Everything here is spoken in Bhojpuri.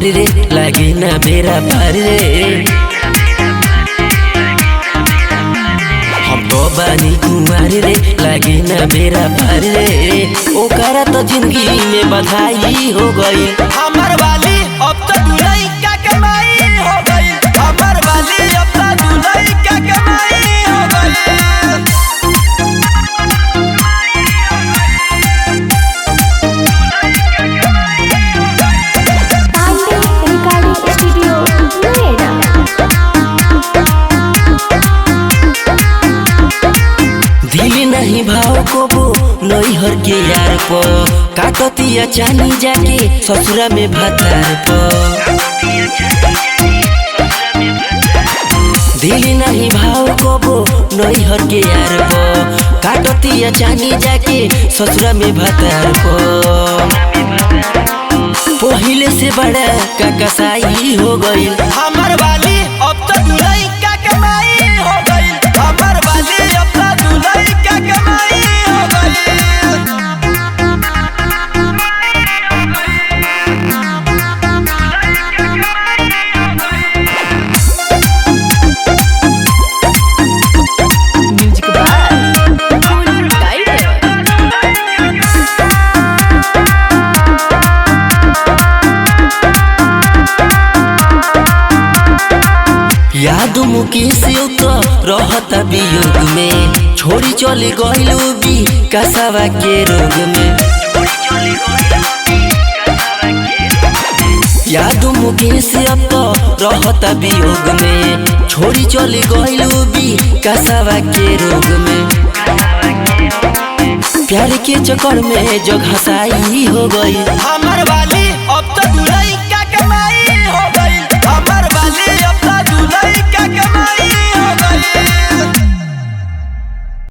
रे लागे ना बेरा पार रे हम तो बानी कुमार रे लागे ना बेरा पार रे ओकरा तो जिंदगी में बधाई हो गई। हमर वाली अब तो दुल्हन का कमाई हो गई। हमर वाली अब तो दुल्हन का कमाई हो गई। नहीं भाव को वो नैहर के यार प काटतिया चानी जाके ससुरा में भातार प दिल नहीं भाव को वो नैहर के यार प काटतिया चानी जाके ससुरा में भातार प पहिले से बड़ा का कसाई हो गई। हमर वाली अब तो दुल्हन का कमाई हो गई। हमर वाली अब तो दुल्हन का कमाई हो गई। याद मुकेश तो रहता वियोग में छोड़ी चली गइलू भी कसवा के रोग में। याद मुकेश तो रहता वियोग में छोड़ी चली गइलू भी कसवा के रोग में। प्यार के चक्कर में जो घसाई हो गई। हमर वाली